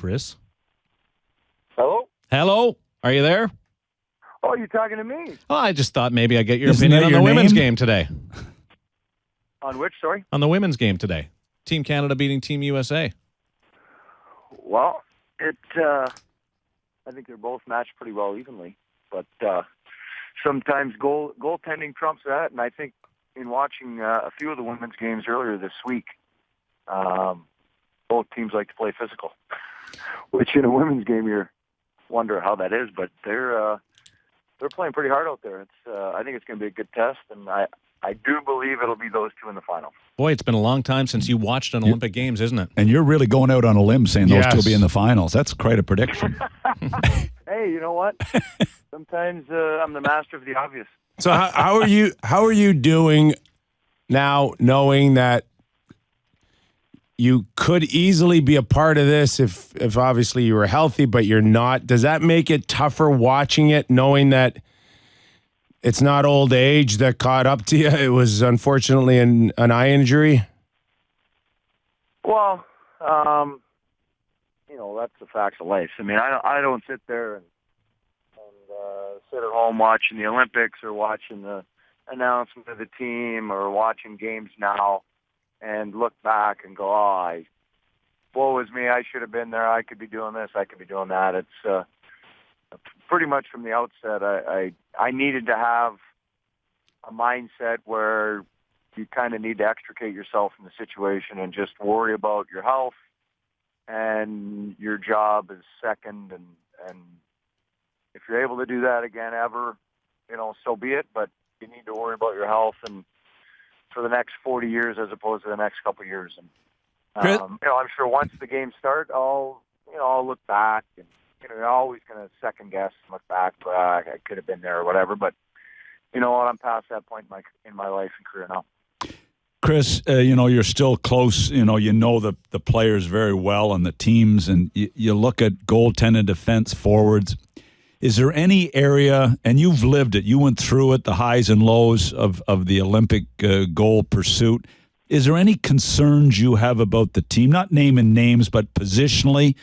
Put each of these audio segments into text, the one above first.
Chris. Hello? Hello. Are you there? Oh, you're talking to me. Oh, I just thought maybe I'd get your Isn't opinion that on the your women's name? game today. On which, sorry? On the women's game today. Team Canada beating Team USA. Well, I think they're both matched pretty well evenly. But sometimes goaltending trumps that, and I think in watching a few of the women's games earlier this week, both teams like to play physical, which in a women's game you wonder how that is, but they're playing pretty hard out there. I think it's going to be a good test, and I do believe it'll be those two in the final. Boy, it's been a long time since you watched an Olympic Games, isn't it? And you're really going out on a limb saying those Yes. two will be in the finals. That's quite a prediction. Hey, you know what? Sometimes I'm the master of the obvious. So how are you doing now, knowing that you could easily be a part of this if obviously you were healthy, but you're not? Does that make it tougher watching it, knowing that it's not old age that caught up to you? It was unfortunately an eye injury. Well, that's the facts of life. I mean, I don't sit there and sit at home watching the Olympics or watching the announcement of the team or watching games now and look back and go, woe is me, I should have been there, I could be doing this, I could be doing that. It's pretty much from the outset, I needed to have a mindset where you kind of need to extricate yourself from the situation and just worry about your health, and your job is second, and if you're able to do that again ever, so be it, but you need to worry about your health and for the next 40 years as opposed to the next couple of years. And I'm sure once the games start, I'll look back, and you're always going to second guess and look back, I could have been there or whatever, but you know what, I'm past that point in my life and career now. Chris, you're still close. You know the players very well and the teams, and you look at goaltending, defense, forwards. Is there any area, and you've lived it, you went through it, the highs and lows of the Olympic goal pursuit. Is there any concerns you have about the team, not naming names, but positionally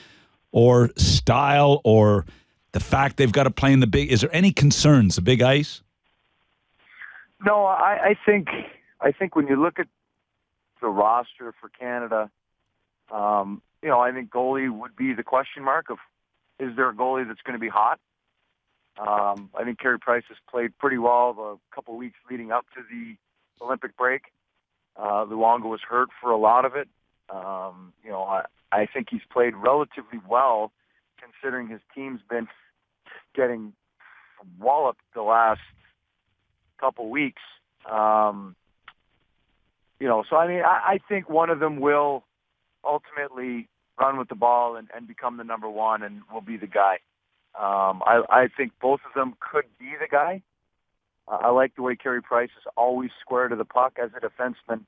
or style or the fact they've got to play in the big? Is there any concerns, the big ice? No, I think when you look at the roster for Canada, I think goalie would be the question mark of, is there a goalie that's going to be hot? I think Carey Price has played pretty well the couple of weeks leading up to the Olympic break. Luongo was hurt for a lot of it. I think he's played relatively well considering his team's been getting walloped the last couple weeks. So I mean, I think one of them will ultimately run with the ball and become the number one and will be the guy. I think both of them could be the guy. I like the way Carey Price is always square to the puck as a defenseman.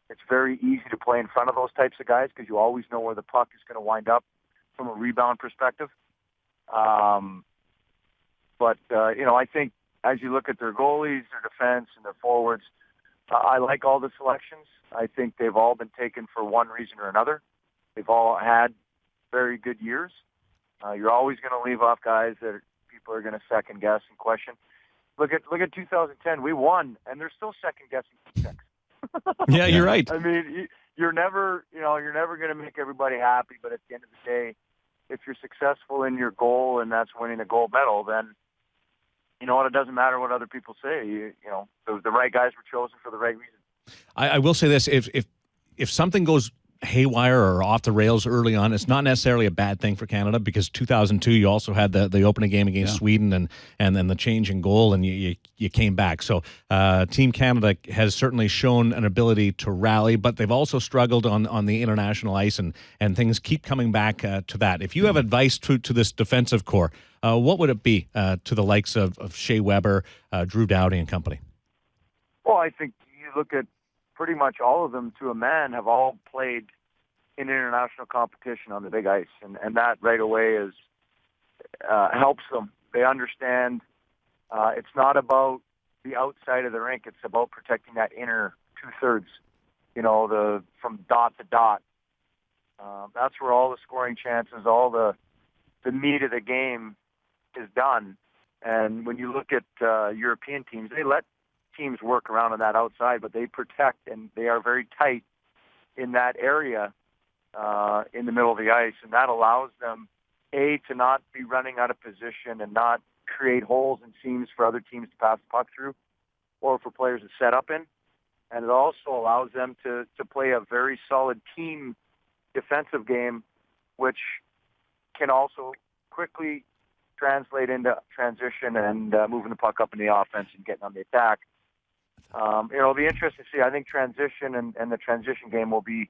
It's very easy to play in front of those types of guys because you always know where the puck is going to wind up from a rebound perspective. I think as you look at their goalies, their defense, and their forwards, I like all the selections. I think they've all been taken for one reason or another. They've all had very good years. You're always going to leave off guys that people are going to second guess and question. Look at 2010. We won, and they're still second guessing picks. Yeah, you're right. I mean, you're never going to make everybody happy. But at the end of the day, if you're successful in your goal and that's winning a gold medal, then you know what? It doesn't matter what other people say. The right guys were chosen for the right reason. I will say this: if something goes haywire or off the rails early on, it's not necessarily a bad thing for Canada, because 2002 you also had the opening game against Sweden and then the change in goal, and you came back. So Team Canada has certainly shown an ability to rally, but they've also struggled on the international ice, and things keep coming back to that. If you have advice to this defensive core, what would it be to the likes of Shea Weber, Drew Doughty and company? Well, I think you look at pretty much all of them to a man have all played in international competition on the big ice, and that right away helps them. They understand it's not about the outside of the rink; it's about protecting that inner 2/3. From dot to dot. That's where all the scoring chances, all the meat of the game is done. And when you look at European teams, they let teams work around on that outside, but they protect and they are very tight in that area in the middle of the ice, and that allows them, A, to not be running out of position and not create holes and seams for other teams to pass the puck through or for players to set up in. And it also allows them to play a very solid team defensive game, which can also quickly translate into transition and moving the puck up in the offense and getting on the attack. It'll be interesting to see. I think transition and the transition game will be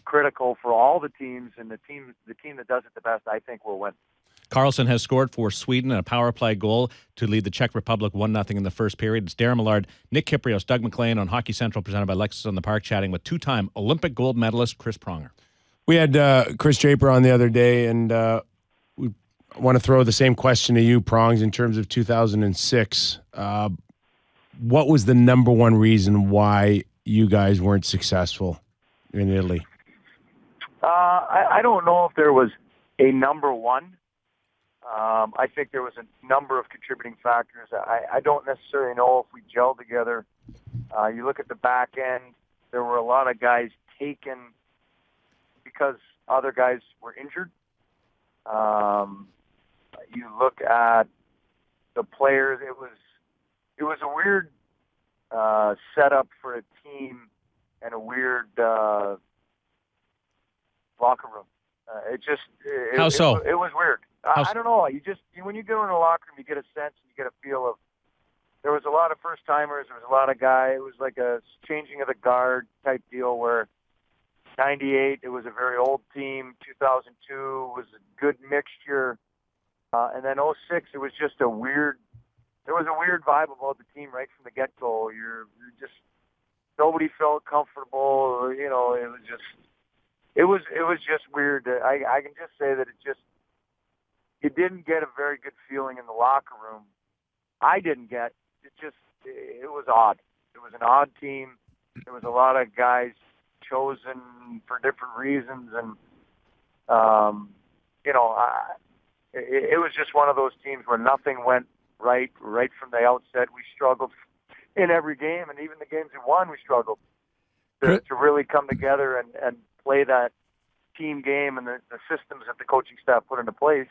critical for all the teams, and the team that does it the best, I think, will win. Carlson has scored for Sweden and a power play goal to lead the Czech Republic 1-0 in the first period. It's Darren Millard, Nick Kyprios, Doug McLean on Hockey Central, presented by Lexus on the Park, chatting with two-time Olympic gold medalist Chris Pronger. We had Chris Draper on the other day, and we want to throw the same question to you, Prongs, in terms of 2006. What was the number one reason why you guys weren't successful in Italy? I don't know if there was a number one. I think there was a number of contributing factors. I don't necessarily know if we gelled together. You look at the back end, there were a lot of guys taken because other guys were injured. You look at the players, it was a weird setup for a team and a weird locker room. How so? It was weird. I don't know. When you go in the locker room, you get a sense, you get a feel of. There was a lot of first timers. There was a lot of guys. It was like a changing of the guard type deal. Where '98, it was a very old team. 2002 was a good mixture, and then '06, it was just a weird. There was a weird vibe about the team right from the get-go. You're just nobody felt comfortable. You know, it was just weird. I can just say that it didn't get a very good feeling in the locker room. I didn't get it was odd. It was an odd team. There was a lot of guys chosen for different reasons, and it was just one of those teams where nothing went right from the outset. We struggled in every game, and even the games we won, we struggled to really come together and play that team game and the systems that the coaching staff put into place.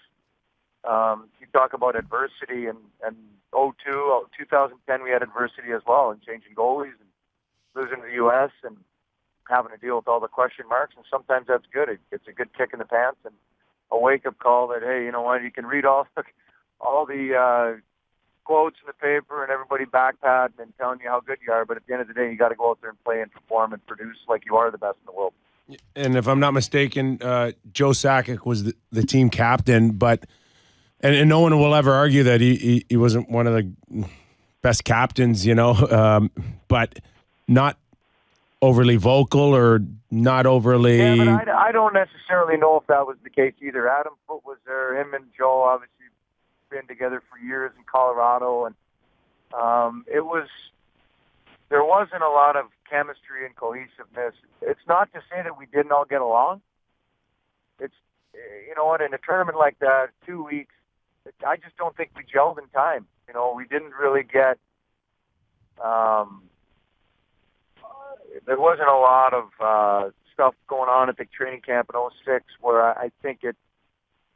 You talk about adversity, and 2010 we had adversity as well, and changing goalies and losing to the U.S. and having to deal with all the question marks, and sometimes that's good. It's a good kick in the pants and a wake-up call that, hey, you know what, you can read all the quotes in the paper and everybody backpatting and telling you how good you are, but at the end of the day, you got to go out there and play and perform and produce like you are the best in the world. And if I'm not mistaken, Joe Sakic was the team captain, but and no one will ever argue that he wasn't one of the best captains, but not overly vocal or not overly. Yeah, but I don't necessarily know if that was the case either. Adam Foote was there. Him and Joe obviously been together for years in Colorado, and there wasn't a lot of chemistry and cohesiveness. It's not to say that we didn't all get along. It's, in a tournament like that, 2 weeks, I just don't think we gelled in time. We didn't really get, there wasn't a lot of stuff going on at the training camp in '06 where I think it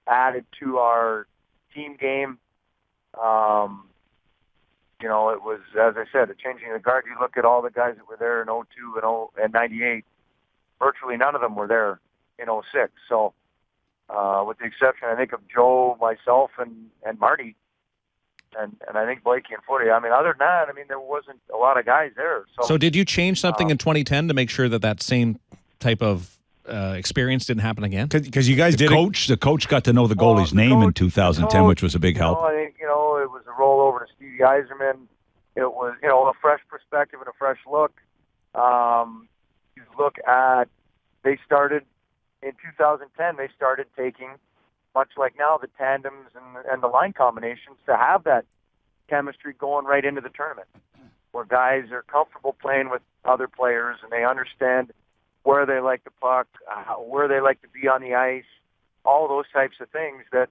added to our team game. It was, as I said, a changing of the guard. You look at all the guys that were there in '02 and '98, virtually none of them were there in '06. So, with the exception, I think, of Joe, myself, and Marty, and I think Blakey and Footy. Other than that, there wasn't a lot of guys there. So did you change something in 2010 to make sure that same type of experience didn't happen again? Because you guys did. The coach got to know the goalie's name in 2010, which was a big help. I think it was a rollover to Stevie Yzerman. It was a fresh perspective and a fresh look. You look at they started in 2010. They started taking, much like now, the tandems and the line combinations to have that chemistry going right into the tournament, where guys are comfortable playing with other players and they understand where they like the puck, where they like to be on the ice, all those types of things that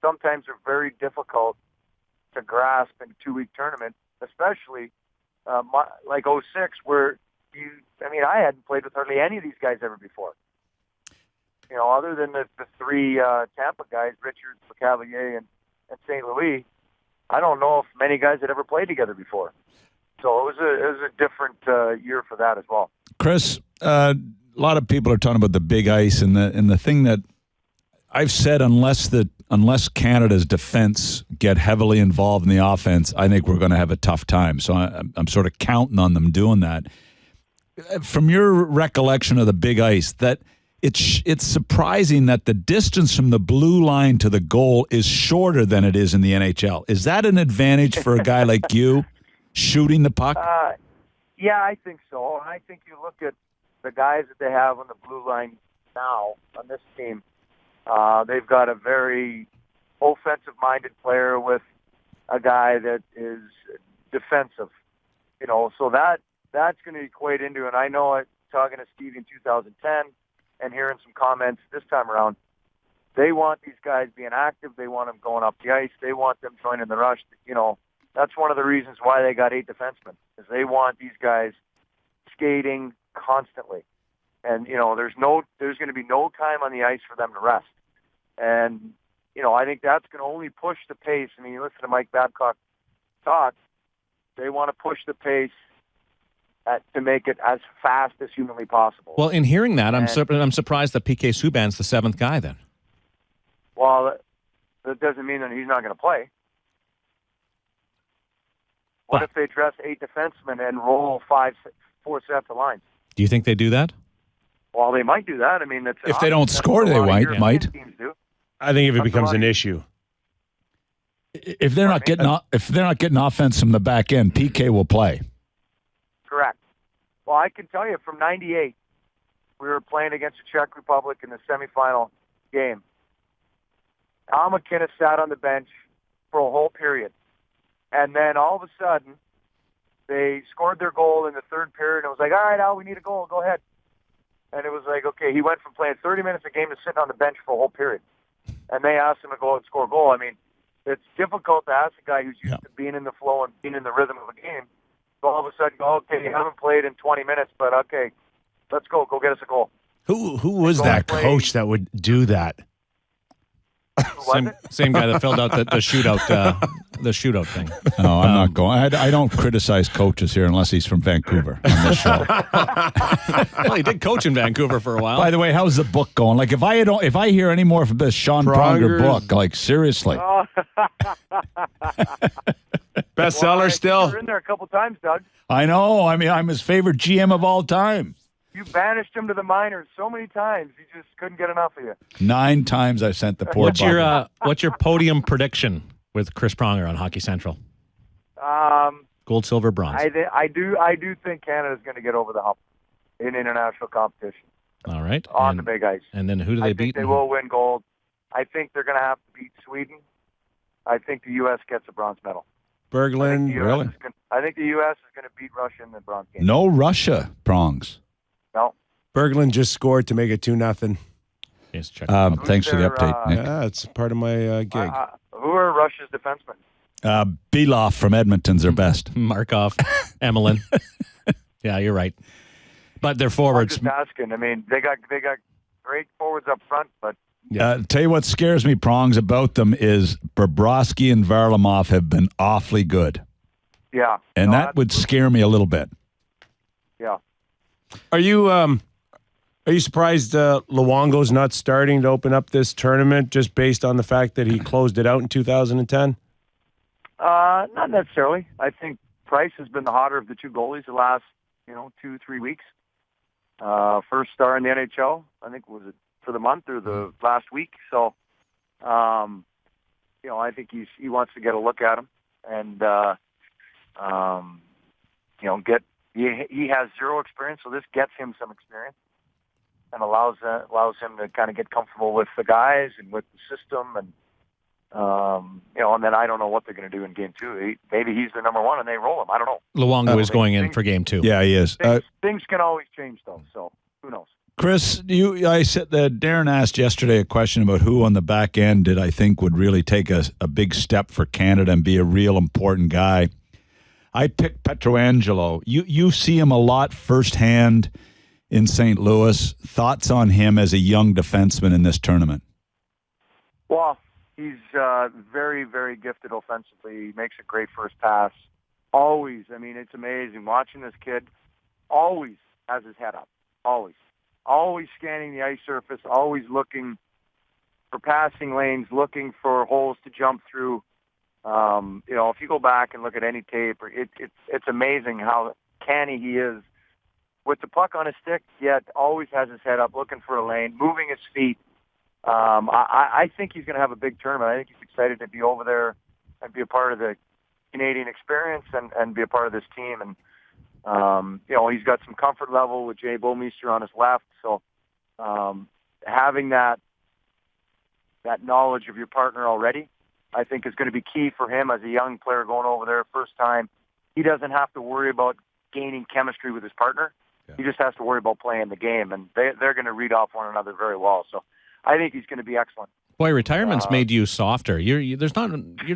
sometimes are very difficult to grasp in a 2-week tournament, especially like '06, where I hadn't played with hardly any of these guys ever before. Other than the three Tampa guys, Richards, LeCavalier, and St. Louis, I don't know if many guys had ever played together before. So it was a different year for that as well. Chris, a lot of people are talking about the big ice, and the thing that I've said, unless Canada's defense get heavily involved in the offense, I think we're going to have a tough time. So I'm sort of counting on them doing that. From your recollection of the big ice, that it's surprising that the distance from the blue line to the goal is shorter than it is in the NHL. Is that an advantage for a guy like you shooting the puck? Yeah, I think so. And I think you look at the guys that they have on the blue line now on this team. They've got a very offensive-minded player with a guy that is defensive. So that's going to equate into, and I know it, talking to Steve in 2010 and hearing some comments this time around, they want these guys being active. They want them going up the ice. They want them joining the rush. That's one of the reasons why they got 8 defensemen, is they want these guys skating constantly. And, there's going to be no time on the ice for them to rest. And, I think that's going to only push the pace. You listen to Mike Babcock talk, they want to push the pace to make it as fast as humanly possible. Well, in hearing that, I'm surprised that PK Subban's the 7th guy then. Well, that doesn't mean that he's not going to play. What if they dress 8 defensemen and roll 4 sets of lines? Do you think they do that? Well, they might do that. If they don't score, they might. Teams do. I think if it becomes an issue. If they're not getting offense from the back end, PK will play. Correct. Well, I can tell you from '98, we were playing against the Czech Republic in the semifinal game. Al McKinnon sat on the bench for a whole period. And then all of a sudden, they scored their goal in the third period. And it was like, all right, Al, we need a goal. Go ahead. And it was like, okay, he went from playing 30 minutes a game to sitting on the bench for a whole period. And they asked him to go and score a goal. It's difficult to ask a guy who's used to being in the flow and being in the rhythm of a game. So all of a sudden, okay, you haven't played in 20 minutes, but okay, let's go. Go get us a goal. Who was that coach that would do that? Same guy that filled out the shootout thing. No, I'm not going. I don't criticize coaches here unless he's from Vancouver on this show. Well, he did coach in Vancouver for a while. By the way, how's the book going? Like, if I hear any more from this Sean Pronger book, like seriously, bestseller still. You're in there a couple times, Doug. I know. I'm his favorite GM of all time. You banished him to the minors so many times. He just couldn't get enough of you. 9 times I sent the poor. What's your podium prediction with Chris Pronger on Hockey Central? Gold, silver, bronze. I do think Canada's going to get over the hump in international competition. All right. On the big ice. And then who do they beat? They will win gold. I think they're going to have to beat Sweden. I think the U.S. gets a bronze medal. Berglund, really? I think the U.S. is going to beat Russia in the bronze game. No Russia, Prongs. No. Berglund just scored to make it 2-0. Yes, check. Thanks for the update, Nick. Yeah, it's part of my gig. Who are Russia's defensemen? Belov from Edmonton's their best. Markov, Emelin. Yeah, you're right. But they're forwards. I'm just asking. They got great forwards up front, but tell you what scares me, Prongs, about them is Bobrovsky and Varlamov have been awfully good. Yeah. And that would scare me a little bit. Yeah. Are you surprised Luongo's not starting to open up this tournament just based on the fact that he closed it out in 2010? Not necessarily. I think Price has been the hotter of the 2 goalies the last 2-3 weeks. First star in the NHL, I think, was it for the month or the last week. So, I think he wants to get a look at him and get. He has 0 experience, so this gets him some experience and allows him to kind of get comfortable with the guys and with the system, and and then I don't know what they're going to do in Game 2. Maybe he's the number 1 and they roll him. I don't know. Luongo is going in for Game 2. Yeah, he is. Things can always change, though. So who knows? Chris, I said that Darren asked yesterday a question about who on the back end did I think would really take a big step for Canada and be a real important guy. I picked Pietrangelo. You see him a lot firsthand in St. Louis. Thoughts on him as a young defenseman in this tournament? Well, he's very, very gifted offensively. He makes a great first pass. Always, I mean, it's amazing. Watching this kid, always has his head up. Always. Always scanning the ice surface, always looking for passing lanes, looking for holes to jump through. If you go back and look at any tape, it's amazing how canny he is with the puck on his stick, yet always has his head up, looking for a lane, moving his feet. I think he's going to have a big tournament. I think he's excited to be over there and be a part of the Canadian experience and be a part of this team. And he's got some comfort level with Jay Bouwmeester on his left. So having that knowledge of your partner already, I think is going to be key for him as a young player going over there first time. He doesn't have to worry about gaining chemistry with his partner. Yeah. He just has to worry about playing the game, and they're going to read off one another very well. So I think he's going to be excellent. Boy, retirement's made you softer. You're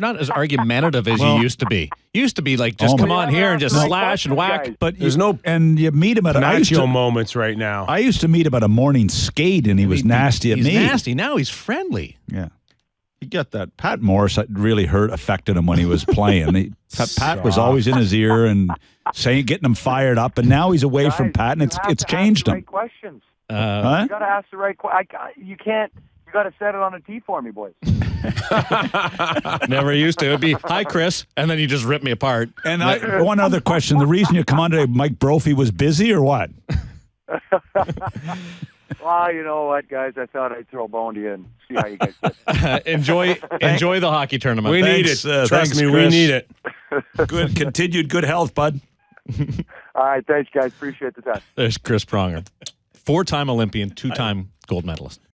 not as argumentative as you used to be. You used to be like, just come on here and just slash and whack. Guys. But and you meet him at macho moments right now. I used to meet him at a morning skate, and he was nasty at me. He's nasty. Now he's friendly. Yeah. You get that. Pat Morris really affected him when he was playing. Pat was always in his ear and getting him fired up, and now he's away from Pat, and it's changed him. Right questions. You got to ask the right questions. You can't. You got to set it on a tee for me, boys. Never used to. It'd be, hi, Chris, and then you just rip me apart. And one other question. The reason you come on today, Mike Brophy was busy or what? Well, you know what, guys? I thought I'd throw a bone to you and see how you guys did. Enjoy the hockey tournament. We need it. Trust me, we need it. Continued good health, bud. All right, thanks, guys. Appreciate the time. There's Chris Pronger, 4-time Olympian, 2-time gold medalist.